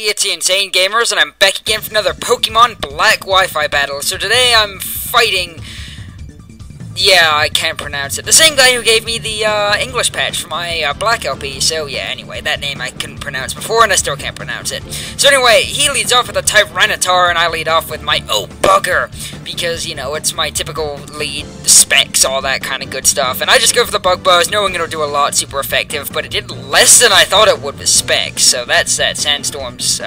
it's the Insane Gamers, and I'm back again for another Pokemon Black Wi-Fi battle. So today I'm fighting... Yeah, I can't pronounce it. The same guy who gave me the English patch for my Black LP. So yeah, anyway, that name I couldn't pronounce before, and I still can't pronounce it. So anyway, he leads off with a Tyranitar, and I lead off with my Oh Bugger. Because, you know, it's my typical lead, specs, all that kind of good stuff. And I just go for the Bug Buzz, knowing it'll do a lot, super effective. But it did less than I thought it would with specs. So that's that Sandstorm's,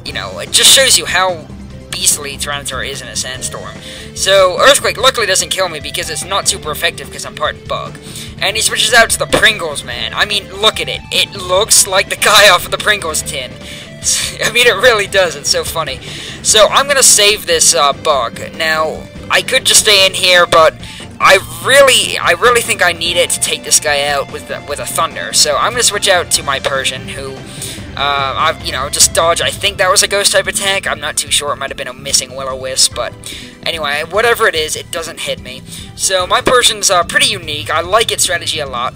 you know, it just shows you how beastly Tyranitar is in a sandstorm. So Earthquake luckily doesn't kill me because it's not super effective because I'm part bug. And he switches out to the Pringles, man. I mean, look at it. It looks like the guy off of the Pringles tin. I mean, it really does. It's so funny. So I'm gonna save this bug. Now, I could just stay in here, but I really think I need it to take this guy out with a Thunder. So I'm gonna switch out to my Persian, who you know, just dodge. I think that was a ghost type attack. I'm not too sure. It might have been a missing Will-O-Wisp, but anyway, whatever it is, it doesn't hit me. So my Persian's pretty unique. I like its strategy a lot.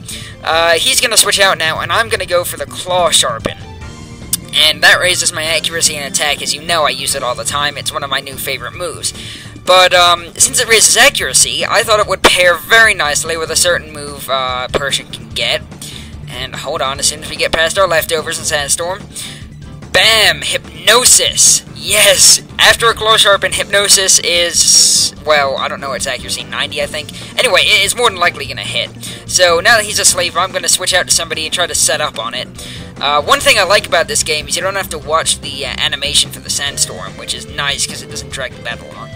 He's gonna switch out now, and I'm gonna go for the Claw Sharpen. And that raises my accuracy and attack. As you know, I use it all the time. It's one of my new favorite moves. But since it raises accuracy, I thought it would pair very nicely with a certain move Persian can get. And hold on, as soon as we get past our leftovers in Sandstorm. Bam! Hypnosis! Yes! After a Claw Sharpen, Hypnosis is... well, I don't know its accuracy, 90 I think. Anyway, it is more than likely going to hit. So now that he's asleep, I'm going to switch out to somebody and try to set up on it. One thing I like about this game is you don't have to watch the animation for the Sandstorm, which is nice because it doesn't drag the battle on.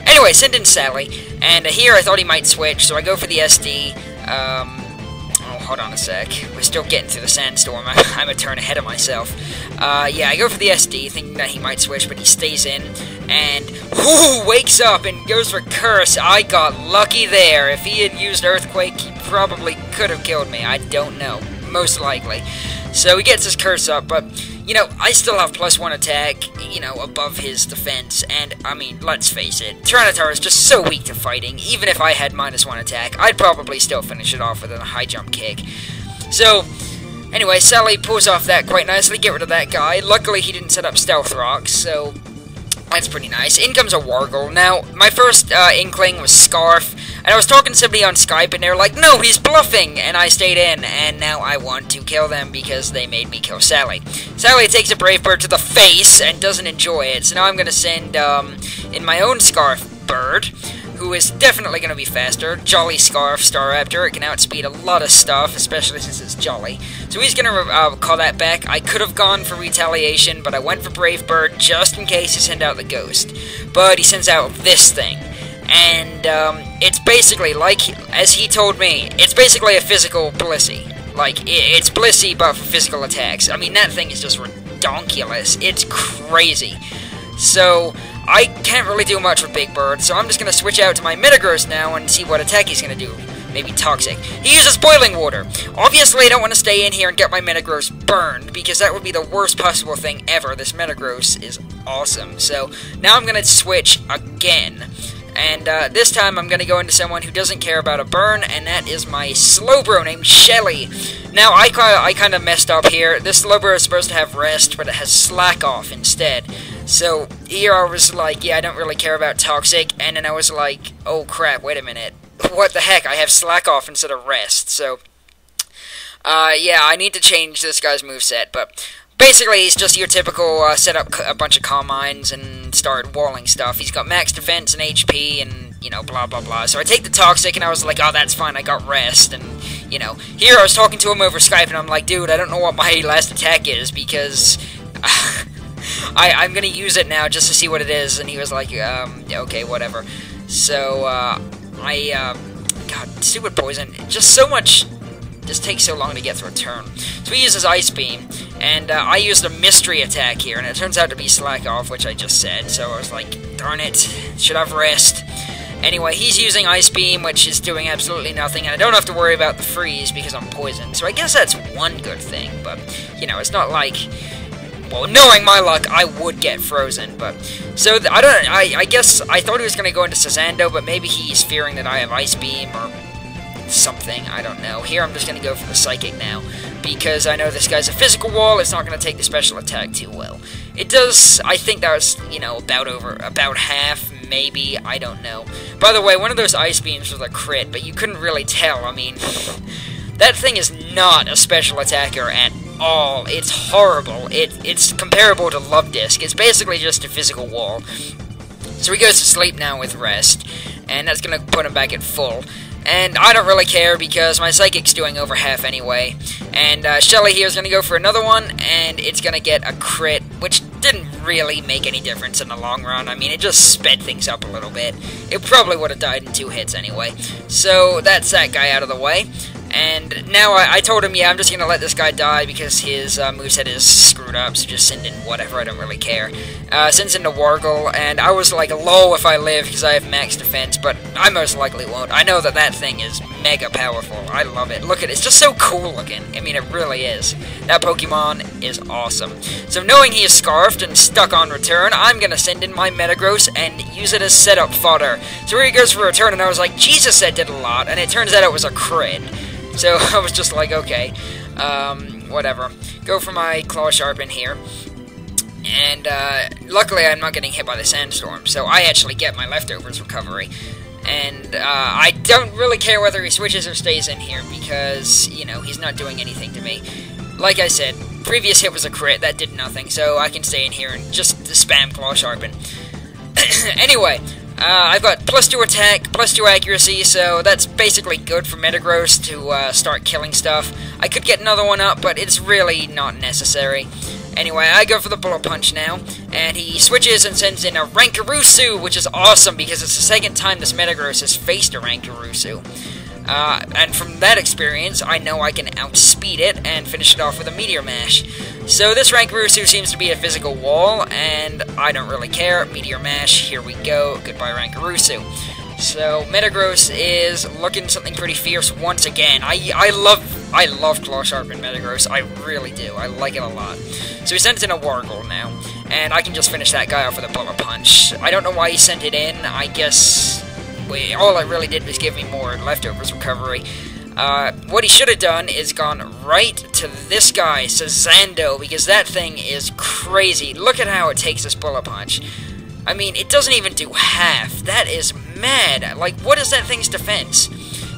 Anyway, send in Sally, and here I thought he might switch, so I go for the SD. Hold on a sec. We're still getting through the Sandstorm. I'm a turn ahead of myself. Yeah, I go for the SD, thinking that he might switch, but he stays in. And, whoo, wakes up and goes for Curse. I got lucky there. If he had used Earthquake, he probably could have killed me. I don't know. Most likely. So he gets his Curse up, but, you know, I still have +1 attack, you know, above his defense, and, I mean, let's face it, Tyranitar is just so weak to fighting. Even if I had -1 attack, I'd probably still finish it off with a high jump kick. So, anyway, Sally pulls off that quite nicely, get rid of that guy. Luckily, he didn't set up Stealth Rocks, so that's pretty nice. In comes a Wargle. Now, my first inkling was Scarf, and I was talking to somebody on Skype, and they were like, no, he's bluffing! And I stayed in, and now I want to kill them because they made me kill Sally. Sally takes a Brave Bird to the face and doesn't enjoy it, so now I'm going to send in my own Scarf Bird, who is definitely going to be faster. Jolly Scarf Staraptor. It can outspeed a lot of stuff, especially since it's Jolly. So he's going to call that back. I could have gone for Retaliation, but I went for Brave Bird just in case he sent out the Ghost. But he sends out this thing. And it's basically, like, as he told me, it's basically a physical Blissey. Like, it's Blissey, but for physical attacks. I mean, that thing is just redonkulous. It's crazy. So I can't really do much with Big Bird, so I'm just going to switch out to my Metagross now and see what attack he's going to do. Maybe Toxic. He uses Boiling Water. Obviously, I don't want to stay in here and get my Metagross burned, because that would be the worst possible thing ever. This Metagross is awesome. So now I'm going to switch again. And this time I'm going to go into someone who doesn't care about a burn, and that is my Slowbro named Shelly. Now, I kind of messed up here. This Slowbro is supposed to have Rest, but it has Slack Off instead. So here I was like, yeah, I don't really care about Toxic, and then I was like, oh crap, wait a minute. What the heck, I have Slack Off instead of Rest, so yeah, I need to change this guy's moveset, but basically he's just your typical set up a bunch of Calm Minds and start walling stuff. He's got max defense and HP and, you know, blah blah blah. So I take the Toxic and I was like, oh, that's fine, I got Rest, and, you know, here I was talking to him over Skype and I'm like, dude, I don't know what my last attack is because I'm gonna use it now just to see what it is, and he was like, okay, whatever. So, God, stupid Poison, just so much, just takes so long to get through a turn. So he uses Ice Beam, and I used a Mystery attack here, and it turns out to be Slack Off, which I just said, so I was like, darn it, should have Rest. Anyway, he's using Ice Beam, which is doing absolutely nothing, and I don't have to worry about the freeze because I'm poisoned, so I guess that's one good thing, but, you know, it's not like... well, knowing my luck, I would get frozen, but... so, I guess I thought he was going to go into Sazando, but maybe he's fearing that I have Ice Beam, or something. I don't know. Here I'm just going to go for the Psychic now, because I know this guy's a physical wall. It's not going to take the special attack too well. It does, I think that was, you know, about half, maybe, I don't know. By the way, one of those ice beams was a crit, but you couldn't really tell. I mean, that thing is not a special attacker at all. It's horrible. It's comparable to Love Disc. It's basically just a physical wall. So he goes to sleep now with rest, and that's going to put him back at full. And I don't really care because my Psychic's doing over half anyway. And Shelly here is going to go for another one, and it's going to get a crit, which didn't really make any difference in the long run. I mean, it just sped things up a little bit. It probably would have died in 2 hits anyway. So that's that guy out of the way. And now I told him, yeah, I'm just going to let this guy die because his moveset is screwed up, so just send in whatever, I don't really care. Sends into Wargle, and I was like, low if I live because I have max defense, but I most likely won't. I know that that thing is mega powerful. I love it. Look at it. It's just so cool looking. I mean, it really is. That Pokemon is awesome. So knowing he is scarfed and stuck on return, I'm going to send in my Metagross and use it as setup fodder. So here he goes for return, and I was like, Jesus, that did a lot, and it turns out it was a crit. So I was just like, okay, whatever. Go for my Claw Sharpen here. And luckily I'm not getting hit by the Sandstorm, so I actually get my Leftovers recovery. And I don't really care whether he switches or stays in here because, you know, he's not doing anything to me. Like I said, previous hit was a crit, that did nothing, so I can stay in here and just spam Claw Sharpen. Anyway, I've got +2 attack, +2 accuracy, so that's basically good for Metagross to start killing stuff. I could get another one up, but it's really not necessary. Anyway, I go for the Bullet Punch now, and he switches and sends in a Rankarusu, which is awesome because it's the second time this Metagross has faced a Rankarusu. And from that experience, I know I can outspeed it and finish it off with a Meteor Mash. So this Rankarusu seems to be a physical wall, and I don't really care. Meteor Mash, here we go. Goodbye, Rankarusu. So Metagross is looking something pretty fierce once again. I love Claw Sharpen Metagross. I really do. I like it a lot. So he sends in a Wargle now, and I can just finish that guy off with a Bullet Punch. I don't know why he sent it in. I guess all it really did was give me more Leftovers recovery. What he should have done is gone right to this guy, Sazando, because that thing is crazy. Look at how it takes this Bullet Punch. I mean, it doesn't even do half. That is mad. Like, what is that thing's defense?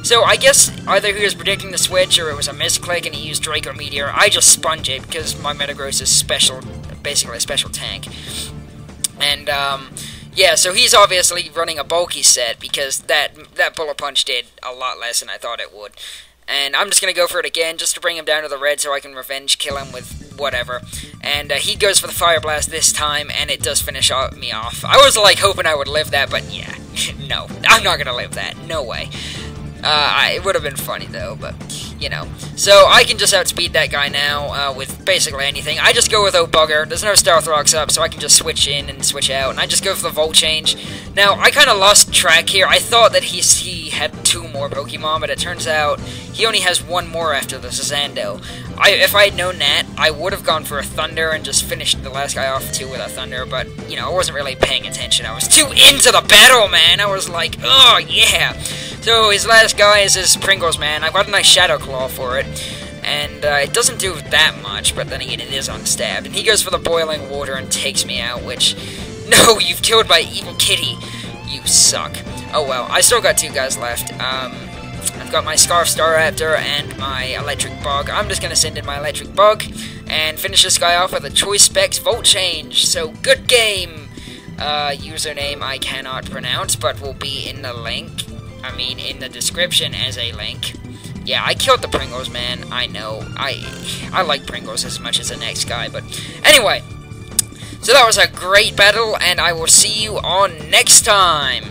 So, I guess either he was predicting the switch or it was a misclick and he used Draco Meteor. I just sponge it because my Metagross is special, basically a special tank. And, yeah, so he's obviously running a bulky set because that Bullet Punch did a lot less than I thought it would. And I'm just going to go for it again just to bring him down to the red so I can revenge kill him with whatever. And he goes for the Fire Blast this time, and it does finish me off. I was like hoping I would live that, but yeah, no, I'm not going to live that. No way. It would have been funny though, but you know. So I can just outspeed that guy now with basically anything. I just go with O-Bugger. There's no Stealth Rocks up, so I can just switch in and switch out. And I just go for the Volt Change. Now, I kind of lost track here. I thought that he had 2 more Pokemon, but it turns out he only has 1 more after the Zando. If I had known that, I would have gone for a Thunder and just finished the last guy off too with a Thunder, but, you know, I wasn't really paying attention. I was too into the battle, man. I was like, oh, yeah. So his last guy is his Pringles, man. I've got a nice Shadow Claw for it, and it doesn't do that much, but then again, it is unstabbed. And he goes for the Boiling Water and takes me out, which, no, you've killed my evil kitty. You suck. Oh well, I still got 2 guys left. I've got my Scarf Staraptor and my Electric Bug. I'm just going to send in my Electric Bug and finish this guy off with a Choice Specs Volt Change. So, good game! Username I cannot pronounce, but will be in the link. I mean, in the description as a link. Yeah, I killed the Pringles, man. I know. I like Pringles as much as the next guy, but anyway. So that was a great battle, and I will see you on next time.